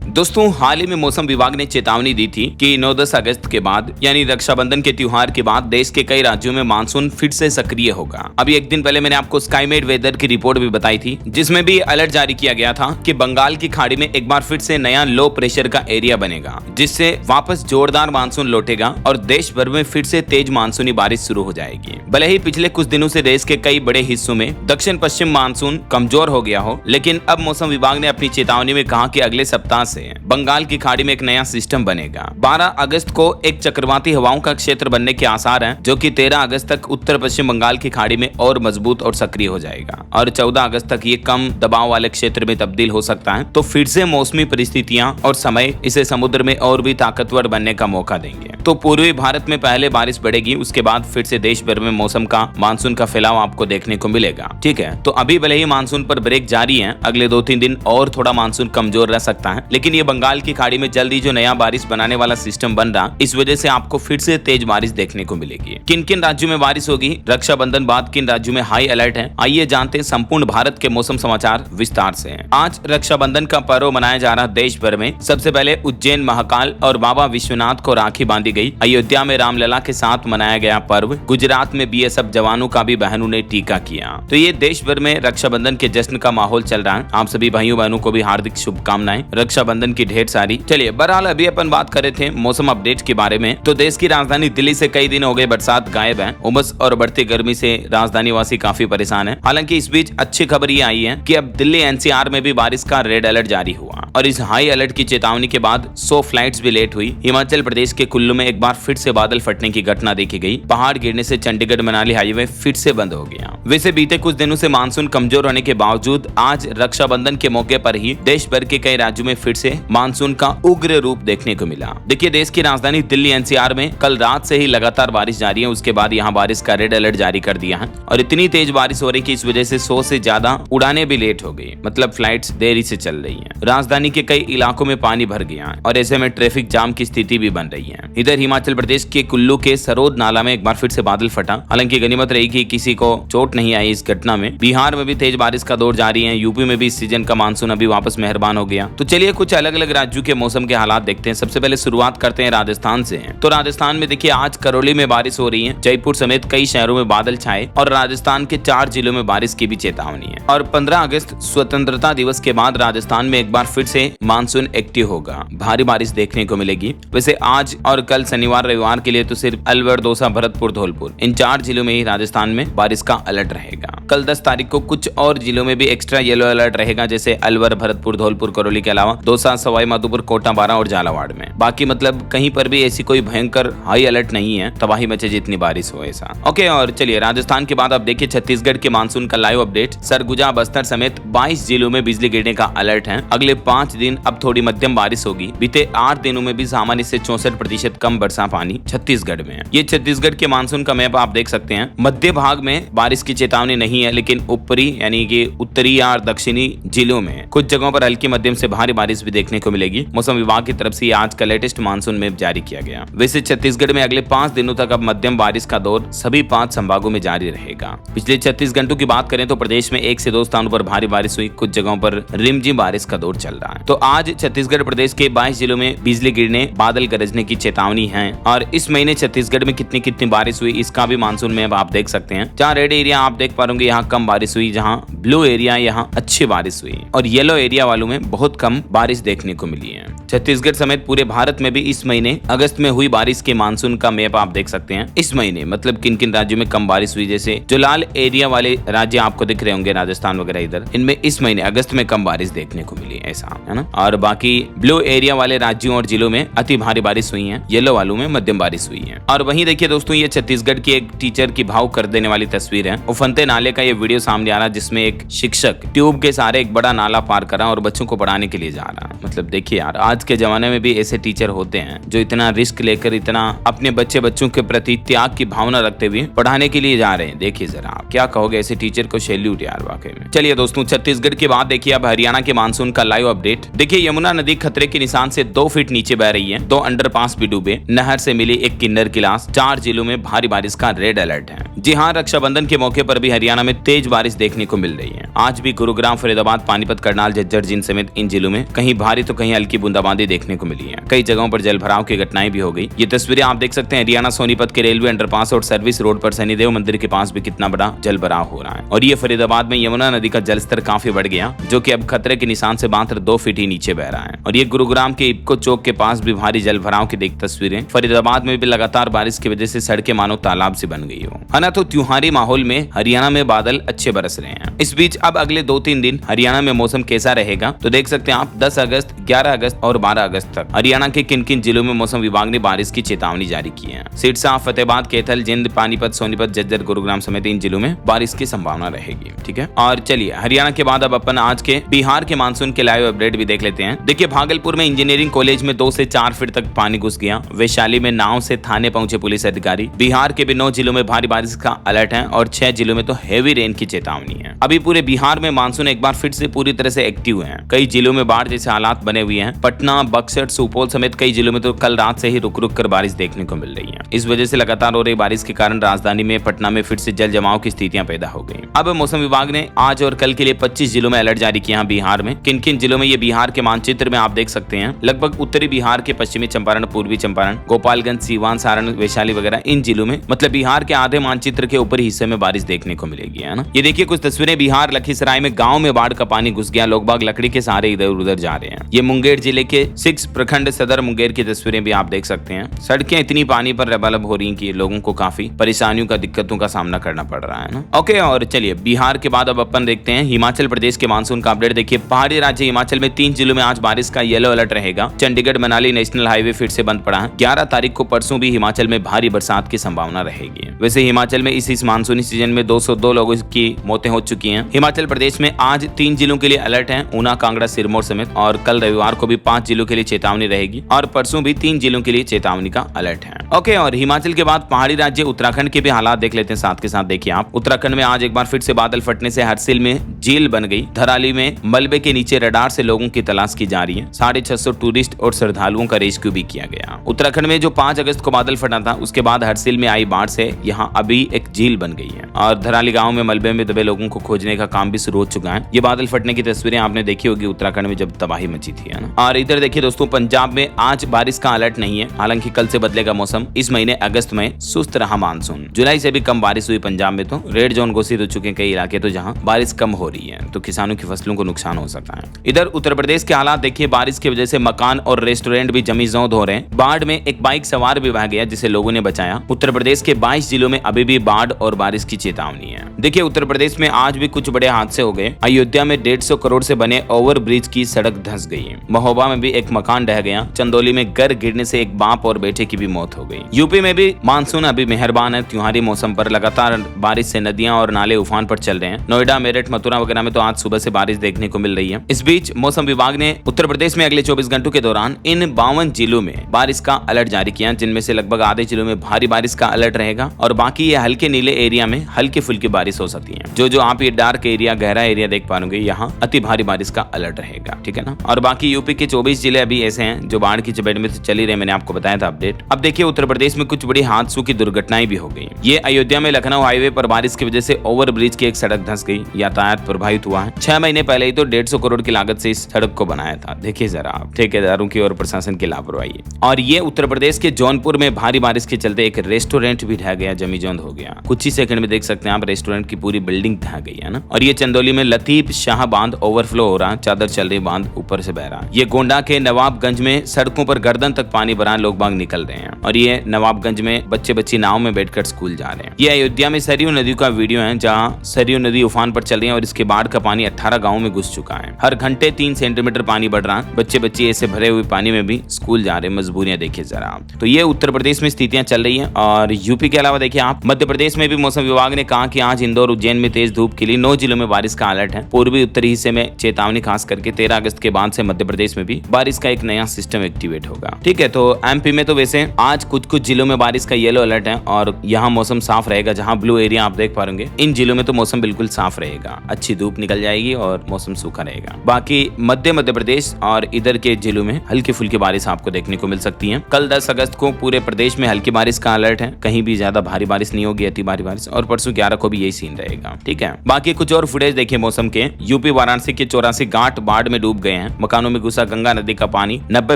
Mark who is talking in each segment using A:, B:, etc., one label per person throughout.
A: दोस्तों, हाल ही में मौसम विभाग ने चेतावनी दी थी कि 9-10 अगस्त के बाद यानी रक्षाबंधन के त्योहार के बाद देश के कई राज्यों में मानसून फिर से सक्रिय होगा। अभी एक दिन पहले मैंने आपको स्काईमेट वेदर की रिपोर्ट भी बताई थी, जिसमें भी अलर्ट जारी किया गया था कि बंगाल की खाड़ी में एक बार फिर से नया लो प्रेशर का एरिया बनेगा, जिससे वापस जोरदार मानसून लौटेगा और देश भर में फिर से तेज मानसूनी बारिश शुरू हो जाएगी। भले ही पिछले कुछ दिनों से देश के कई बड़े हिस्सों में दक्षिण पश्चिम मानसून कमजोर हो गया हो, लेकिन अब मौसम विभाग ने अपनी चेतावनी में कहा कि अगले सप्ताह से बंगाल की खाड़ी में एक नया सिस्टम बनेगा। 12 अगस्त को एक चक्रवाती हवाओं का क्षेत्र बनने के आसार हैं, जो कि 13 अगस्त तक उत्तर पश्चिम बंगाल की खाड़ी में और मजबूत और सक्रिय हो जाएगा और 14 अगस्त तक ये कम दबाव वाले क्षेत्र में तब्दील हो सकता है। तो फिर से मौसमी परिस्थितियां और समय इसे समुद्र में और भी ताकतवर बनने का मौका देंगे। तो पूर्वी भारत में पहले बारिश बढ़ेगी, उसके बाद फिर से देश भर में मौसम का मानसून का फैलाव आपको देखने को मिलेगा। ठीक है, तो अभी भले ही मानसून पर ब्रेक जारी है, अगले 2-3 दिन और थोड़ा मानसून कमजोर रह सकता है, लेकिन ये बंगाल की खाड़ी में जल्दी जो नया बारिश बनाने वाला सिस्टम बन रहा, इस वजह से आपको फिर से तेज बारिश देखने को मिलेगी। किन किन राज्यों में बारिश होगी, रक्षाबंधन बाद किन राज्यों में हाई अलर्ट है, आइए जानते हैं संपूर्ण भारत के मौसम समाचार विस्तार से। आज रक्षाबंधन का पर्व मनाया जा रहा देश भर में। सबसे पहले उज्जैन महाकाल और बाबा विश्वनाथ को राखी बांधी गई। अयोध्या में रामलला के साथ मनाया गया पर्व। गुजरात में बीएसएफ जवानों का भी बहनों ने टीका किया। तो ये देश भर में रक्षाबंधन के जश्न का माहौल चल रहा है। आप सभी भाइयों बहनों को भी हार्दिक शुभकामनाएं, रक्षाबंधन की ढेर सारी। चलिए, बहरहाल अभी अपन बात कर रहे थे मौसम अपडेट के बारे में। तो देश की राजधानी दिल्ली से कई दिन हो गए बरसात गायब है। उमस और बढ़ती गर्मी से राजधानी वासी काफी परेशान है। हालांकि इस बीच अच्छी खबर ये आई है कि अब दिल्ली एनसीआर में भी बारिश का रेड अलर्ट जारी हुआ और इस हाई अलर्ट की चेतावनी के बाद 100 फ्लाइट्स भी लेट हुई। हिमाचल प्रदेश के कुल्लू में एक बार फिर से बादल फटने की घटना देखी गई। पहाड़ गिरने से चंडीगढ़ मनाली हाईवे फिर से बंद हो गया। वैसे बीते कुछ दिनों से मानसून कमजोर होने के बावजूद आज रक्षाबंधन के मौके पर ही देश भर के कई राज्यों में फिर से मानसून का उग्र रूप देखने को मिला। देखिए, देश की राजधानी दिल्ली एनसीआर में कल रात से ही लगातार बारिश जारी है। उसके बाद यहाँ बारिश का रेड अलर्ट जारी कर दिया है और इतनी तेज बारिश हो रही कि इस वजह से 100 से ज्यादा उड़ानें भी लेट हो गई, मतलब फ्लाइट्स देरी से चल रही हैं। राजधानी के कई इलाकों में पानी भर गया है और ऐसे में ट्रैफिक जाम की स्थिति भी बन रही है। इधर हिमाचल प्रदेश के कुल्लू के सरोद नाला में एक बार फिर से बादल फटा। हालांकि गनीमत रही कि किसी को चोट नहीं आई इस घटना में। बिहार में भी तेज बारिश का दौर जारी है। यूपी में भी इस सीजन का मानसून अभी वापस मेहरबान हो गया। तो चलिए कुछ अलग अलग राज्यों के मौसम के हालात देखते हैं। सबसे पहले शुरुआत करते हैं राजस्थान से। तो राजस्थान में देखिए, आज करौली में बारिश हो रही है। जयपुर समेत कई शहरों में बादल छाए और राजस्थान के 4 जिलों में बारिश की भी चेतावनी है। और 15 अगस्त स्वतंत्रता दिवस के बाद राजस्थान में एक बार फिर से मानसून एक्टिव होगा। भारी बारिश देखने को मिलेगी। वैसे आज और कल शनिवार रविवार के लिए तो सिर्फ अलवर, दौसा, भरतपुर, धौलपुर इन 4 जिलों में ही राजस्थान में बारिश का अलर्ट रहेगा। कल 10 तारीख को कुछ और जिलों में भी एक्स्ट्रा येलो अलर्ट रहेगा, जैसे अलवर, भरतपुर, धौलपुर, करौली के अलावा दौसा, सवाई माधोपुर, कोटा, बारां और झालावाड़ में। बाकी मतलब कहीं पर भी ऐसी कोई भयंकर हाई अलर्ट नहीं है, तबाही मचे जितनी बारिश हो ऐसा। ओके, और चलिए राजस्थान के बाद अब देखिए छत्तीसगढ़ के मानसून का लाइव अपडेट। सरगुजा, बस्तर समेत 22 जिलों में बिजली गिरने का अलर्ट है। अगले 5 दिन अब थोड़ी मध्यम बारिश होगी। बीते 8 दिनों में भी सामान्य से 64% कम वर्षा पानी छत्तीसगढ़ में है। ये छत्तीसगढ़ के मानसून का मैप आप देख सकते हैं। मध्य भाग में बारिश की चेतावनी नहीं है, लेकिन ऊपरी यानी कि उत्तरी और दक्षिणी जिलों में कुछ जगहों पर हल्की मध्यम से भारी बारिश भी देखने को मिलेगी। मौसम विभाग की तरफ से आज का लेटेस्ट मानसून मैप जारी किया गया। वैसे छत्तीसगढ़ में अगले 5 दिनों तक अब मध्यम बारिश का दौर सभी 5 संभागों में जारी रहेगा। पिछले 36 घंटों की बात करें तो प्रदेश में 1 से 2 स्थानों पर भारी बारिश हुई। कुछ जगहों पर रिमझिम बारिश का दौर चल रहा है। तो आज छत्तीसगढ़ प्रदेश के 22 जिलों में बिजली गिरने, बादल गरजने की चेतावनी है। और इस महीने छत्तीसगढ़ में कितनी बारिश हुई इसका भी मानसून में आप देख सकते हैं। जहाँ रेड एरिया आप देख पा रहे यहाँ कम बारिश हुई, जहाँ ब्लू एरिया यहाँ अच्छी बारिश हुई और येलो एरिया वालों में बहुत कम बारिश देखने को मिली है। छत्तीसगढ़ समेत पूरे भारत में भी इस महीने अगस्त में हुई बारिश के मानसून का मैप आप देख सकते हैं। इस महीने मतलब किन किन राज्यों में कम बारिश हुई, जैसे जो लाल एरिया वाले राज्य आपको दिख रहे होंगे राजस्थान वगैरह, इधर इनमें इस महीने अगस्त में कम बारिश देखने को मिली, ऐसा है ना। और बाकी ब्लू एरिया वाले राज्यों और जिलों में अति भारी बारिश हुई है। येलो वालों में मध्यम बारिश हुई है। और वहीं देखिए दोस्तों, ये छत्तीसगढ़ की एक टीचर की भाव कर देने वाली तस्वीर है। उफनते नाले का ये वीडियो सामने आ रहा है, जिसमें एक शिक्षक ट्यूब के सहारे एक बड़ा नाला पार करा और बच्चों को पढ़ाने के लिए जा रहा है। मतलब देखिए यार, आज आज के जमाने में भी ऐसे टीचर होते हैं जो इतना रिस्क लेकर इतना अपने बच्चों के प्रति त्याग की भावना रखते हुए पढ़ाने के लिए जा रहे हैं। देखिए जरा आप क्या कहोगे ऐसे टीचर को, सैल्यूट यार वाकई में। चलिए दोस्तों, छत्तीसगढ़ के बाद देखिए अब हरियाणा के मानसून का लाइव अपडेट। देखिए यमुना नदी खतरे के निशान से 2 फीट नीचे बह रही है, 2 अंडरपास भी डूबे, नहर से मिली एक किन्नर की लाश, 4 जिलों में भारी बारिश का रेड अलर्ट है। जी हाँ, रक्षाबंधन के मौके पर भी हरियाणा में तेज बारिश देखने को मिल रही है। आज भी गुरुग्राम, फरीदाबाद, पानीपत, करनाल, झज्जर, जींद समेत इन जिलों में कहीं भारी तो कहीं हल्की बूंदाबांदी देखने को मिली है। कई जगहों पर जलभराव की घटनाएं भी हो गई। ये तस्वीरें आप देख सकते हैं हरियाणा सोनीपत के रेलवे अंडरपास और सर्विस रोड पर शनिदेव मंदिर के पास भी कितना बड़ा जलभराव हो रहा है। और ये फरीदाबाद में यमुना नदी का जलस्तर काफी बढ़ गया, जो कि अब खतरे के निशान से मात्र 2 फीट ही नीचे बह रहा है। और ये गुरुग्राम के इब्को चौक के पास भी भारी जलभराव की देख तस्वीरें। फरीदाबाद में भी लगातार बारिश की वजह से सड़कें मानो तालाब से बन गई हो, है ना। तो त्योहारी माहौल में हरियाणा में बादल अच्छे बरस रहे हैं। इस बीच अब अगले 2-3 दिन हरियाणा में मौसम कैसा रहेगा तो देख सकते हैं आप 10 अगस्त, 11 अगस्त और 12 अगस्त तक हरियाणा के किन किन जिलों में मौसम विभाग ने बारिश की चेतावनी जारी की है। सिरसा, फतेहाबाद, कैथल, जिंद, पानीपत, सोनीपत, झज्जर, गुरुग्राम समेत इन जिलों में बारिश की संभावना रहेगी। ठीक है, और चलिए हरियाणा के बाद अब अपन आज के बिहार के मानसून के लाइव अपडेट भी देख लेते हैं। देखिए भागलपुर में इंजीनियरिंग कॉलेज में 2 से 4 फीट तक पानी घुस गया। वैशाली में नाव से थाने पहुंचे पुलिस अधिकारी। बिहार के भी 9 जिलों में भारी बारिश का अलर्ट है और 6 जिलों में तो हेवी रेन की चेतावनी है। अभी पूरे बिहार में मानसून एक बार फिर से पूरी तरह से एक्टिव है। कई जिलों में बाढ़ जैसे हालात बने हुए हैं। पटना, बक्सर, सुपौल समेत कई जिलों में तो कल रात से ही रुक रुक कर बारिश देखने को मिल रही है। इस वजह से लगातार हो रही बारिश के कारण राजधानी में पटना में फिर से जल जमाव की स्थितियां पैदा हो गई। अब मौसम विभाग ने आज और कल के लिए 25 जिलों में अलर्ट जारी किया। बिहार में किन किन जिलों में, ये बिहार के मानचित्र में आप देख सकते हैं। लगभग उत्तरी बिहार के पश्चिमी चंपारण, पूर्वी चंपारण, गोपालगंज, सीवान, सारण, वैशाली वगैरह इन जिलों में, मतलब बिहार के आधे मानचित्र के ऊपरी हिस्से में बारिश देखने को मिलेगी, है ना। ये देखिए कुछ तस्वीरें बिहार लखीसराय में गांव में बाढ़ का पानी घुस गया, लोग बाग लकड़ी के सहारे इधर उधर जा रहे हैं। ये मुंगेर जिले के 6 प्रखंड सदर मुंगेर की तस्वीरें भी आप देख सकते हैं। सड़कें इतनी पानी पर रबालब हो रही हैं कि लोगों को काफी परेशानियों का, दिक्कतों का सामना करना पड़ रहा है ना। ओके, और चलिए बिहार के बाद अब अपन देखते हैं हिमाचल प्रदेश के मानसून का अपडेट। देखिए पहाड़ी राज्य हिमाचल में 3 जिलों में आज बारिश का येलो अलर्ट रहेगा। चंडीगढ़ मनाली नेशनल हाईवे फिर से बंद पड़ा है। 11 तारीख को परसों भी हिमाचल में भारी बरसात की संभावना रहेगी। वैसे हिमाचल में इस मानसूनी सीजन में 202 लोगों की मौतें हो चुकी हैं। हिमाचल प्रदेश में आज 3 जिलों के लिए अलर्ट है, ऊना, कांगड़ा, सिरमौर समेत। और कल रविवार को भी 5 जिलों के लिए चेतावनी रहेगी और परसों भी 3 जिलों के लिए चेतावनी का अलर्ट है। ओके, और हिमाचल के बाद पहाड़ी राज्य उत्तराखंड के भी हालात देख लेते हैं साथ के साथ। देखिए आप उत्तराखंड में आज एक बार फिर से बादल फटने से हरसिल में झील बन गई। धराली में मलबे के नीचे रडार से लोगों की तलाश की जा रही है। 650 टूरिस्ट और श्रद्धालुओं का रेस्क्यू भी किया गया। उत्तराखंड में जो 5 अगस्त को बादल फटा था, उसके बाद हरसिल में आई बाढ़ से यहाँ अभी एक झील बन गई है और धराली गाँव में मलबे में दबे लोगों को खोजने का काम भी शुरू हो चुका है। ये बादल फटने की तस्वीरें आपने देखी होगी उत्तराखंड में जब तबाही मची थी, है ना। और इधर देखिए दोस्तों, पंजाब में आज बारिश का अलर्ट नहीं है, हालांकि कल से बदलेगा मौसम। इस महीने अगस्त में सुस्त रहा मानसून। जुलाई से भी कम बारिश हुई पंजाब में, तो रेड जोन घोषित हो चुके हैं कई इलाके, तो जहां बारिश कम हो रही है तो किसानों की फसलों को नुकसान हो सकता है। इधर उत्तर प्रदेश के हालात देखिए, बारिश की वजह से मकान और रेस्टोरेंट भी जमीजौद हो रहे हैं। बाढ़ में एक बाइक सवार भी बह गया जिसे लोगों ने बचाया। उत्तर प्रदेश के 22 जिलों में अभी भी बाढ़ और बारिश की चेतावनी है। देखिए उत्तर प्रदेश में आज भी कुछ बड़े हादसे हो गए। अयोध्या में 150 करोड़ से बने ओवर ब्रिज की सड़क धंस गई। महोबा में भी एक मकान ढह गया। चंदौली में घर गिरने से एक बाप और बेटे की भी मौत हो गई। यूपी में भी मानसून अभी मेहरबान है त्योहारी मौसम पर। लगातार बारिश से नदियां और नाले उफान पर चल रहे हैं। नोएडा, मेरठ, मथुरा वगैरह में तो आज सुबह से बारिश देखने को मिल रही है। इस बीच मौसम विभाग ने उत्तर प्रदेश में अगले 24 घंटों के दौरान इन 52 जिलों में बारिश का अलर्ट जारी किया, जिनमें से लगभग आधे जिलों में भारी बारिश का अलर्ट रहेगा और बाकी ये हल्के नीले एरिया में हल्की फुल्की बारिश हो सकती है। जो आप ये डार्क एरिया, गहरा एरिया देख पाओगे, यहाँ अति भारी बारिश का अलर्ट रहेगा, ठीक है ना। और बाकी यूपी के 24 जिले अभी ऐसे हैं जो बाढ़ की चपेट में तो चल ही रहे, मैंने आपको बताया था अपडेट। अब देखिए उत्तर प्रदेश में कुछ बड़ी हादसों की दुर्घटनाएं भी हो गई। ये अयोध्या में लखनऊ हाईवे पर बारिश की वजह से ओवर ब्रिज की एक सड़क धंस गई, यातायात प्रभावित हुआ है। 6 महीने पहले ही तो 150 करोड़ की लागत से इस सड़क को बनाया था। देखिए जरा आप, ठेकेदारों की और प्रशासन की लापरवाही। और ये उत्तर प्रदेश के जौनपुर में भारी बारिश के चलते एक रेस्टोरेंट भी ढह गया, जमीजौंद हो गया। कुछ ही सेकंड में देख सकते हैं आप, रेस्टोरेंट की पूरी बिल्डिंग ढह गई, है ना। और ये चंदौली में लतीफ शाह बांध ओवरफ्लो हो रहा, चादर चल रही, बांध ऊपर से बह रहा। ये गोंडा के नवाबगंज में सड़कों पर गर्दन तक पानी भरा, लोग बाग निकल रहे हैं। और ये नवाबगंज में बच्चे बच्ची नाव में बैठकर स्कूल जा रहे हैं। ये अयोध्या में सरयू नदी का वीडियो है, जहाँ सरयू नदी उफान पर चल रही है और इसके बाढ़ का पानी 18 गाँव में घुस चुका है। हर घंटे 3 सेंटीमीटर पानी बढ़ रहा। बच्चे बच्ची ऐसे भरे हुए पानी में भी स्कूल जा रहे हैं। मजबूरियां देखिए जरा आप। तो ये उत्तर प्रदेश में स्थितियां चल रही हैं। और यूपी के अलावा देखिए आप, मध्य प्रदेश में भी मौसम विभाग ने कहा कि आज इंदौर, उज्जैन में तेज धूप खिली। 9 जिलों में बारिश का अलर्ट है। पूर्वी उत्तरी हिस्से में चेतावनी, खास करके 13 अगस्त के बाद से मध्य प्रदेश में भी बारिश का एक नया सिस्टम एक्टिवेट होगा। ठीक है, तो एमपी में तो वैसे आज कुछ जिलों में बारिश का येलो अलर्ट है और यहाँ मौसम साफ रहेगा। जहाँ ब्लू एरिया आप देख पाएंगे, इन जिलों में तो मौसम बिल्कुल साफ रहेगा, अच्छी धूप निकल जाएगी और मौसम सूखा रहेगा। बाकी मध्य प्रदेश और इधर के जिलों में हल्की फुल्की बारिश आपको देखने को मिल सकती है। कल 10 अगस्त को पूरे प्रदेश में हल्की बारिश का अलर्ट है, कहीं भी ज्यादा भारी बारिश नहीं होगी, अति भारी बारिश, और परसों 11 को भी यही सीन रहेगा। ठीक है, बाकी कुछ और फुटेज देखिए मौसम के। यूपी वाराणसी के 84 घाट बाढ़ में डूब गए हैं, मकानों में घुसा गंगा नदी का पानी, 90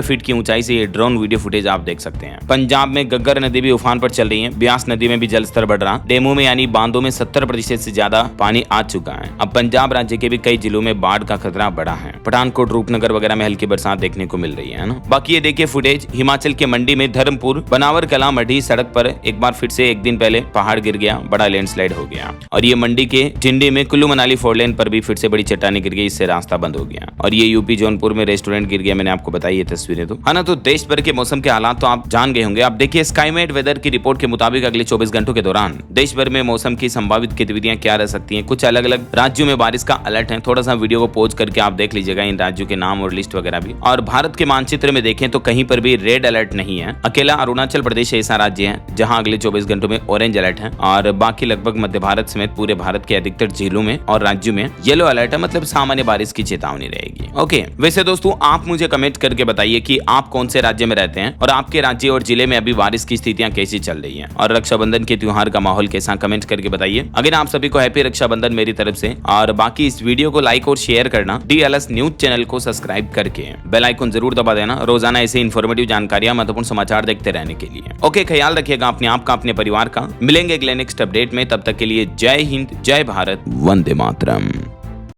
A: फीट की ऊंचाई से ये ड्रोन वीडियो फुटेज आप देख सकते हैं। पंजाब में गग्गर नदी भी उफान पर चल रही है, ब्यास नदी में भी जलस्तर बढ़ रहा, डेमो में यानी बांधों में 70% से ज्यादा पानी आ चुका है। अब पंजाब राज्य के भी कई जिलों में बाढ़ का खतरा बढ़ा है, पठानकोट रूपनगर वगैरह में हल्की बरसात देखने को मिल रही है ना। बाकी ये देखिए फुटेज हिमाचल के मंडी में धर्मपुर बनावर कला मढ़ी सड़क पर एक बार फिर से एक दिन पहले पहाड़ गिर गया, बड़ा लैंडस्लाइड हो गया। और ये मंडी के टिंडी में कुल्लू मनाली 4 लेन पर भी फिर से बड़ी चट्टानें गिर गई, इससे रास्ता बंद हो गया। और ये यूपी जौनपुर में रेस्टोरेंट गिर गया, मैंने आपको बताई ये तस्वीरें तो है ना। तो देश भर के मौसम के हालात तो आप जान गए होंगे। आप देखिए स्काईमेट वेदर की रिपोर्ट के मुताबिक अगले 24 घंटों के दौरान देश भर में मौसम की संभावित गतिविधियां क्या रह सकती हैं। कुछ अलग अलग राज्यों में बारिश का अलर्ट है, थोड़ा सा वीडियो को पॉज करके आप देख लीजिएगा इन राज्यों के नाम और लिस्ट वगैरह भी। और भारत के मानचित्र में देखें तो कहीं पर भी रेड अलर्ट नहीं है, अकेला अरुणाचल प्रदेश ऐसा राज्य है जहां अगले 24 घंटों में ऑरेंज अलर्ट है, और बाकी लगभग मध्य भारत समेत पूरे भारत के अधिकतर जिलों में और राज्यों में येलो अलर्ट है, मतलब सामान्य बारिश की चेतावनी रहेगी। ओके, वैसे दोस्तों आप मुझे कमेंट करके बताइए कि आप कौन से राज्य में रहते हैं और आपके राज्य और जिले में अभी बारिश की स्थितियां कैसी चल रही हैं, और रक्षाबंधन के त्योहार का माहौल कैसा, कमेंट करके बताइए। अगर आप सभी को हैप्पी रक्षाबंधन मेरी तरफ से, और बाकी इस वीडियो को लाइक और शेयर करना, DLS न्यूज चैनल को सब्सक्राइब करके बेल आइकन जरूर दबा देना, रोजाना ऐसे इन्फॉर्मेटिव जानकारियां महत्वपूर्ण समाचार देखते रहने के लिए। ओके, ख्याल रखिएगा अपने आप का, अपने परिवार का। मिलेंगे अगले नेक्स्ट अपडेट में, तब तक के लिए जय हिंद, जय भारत, वंदे मातरम।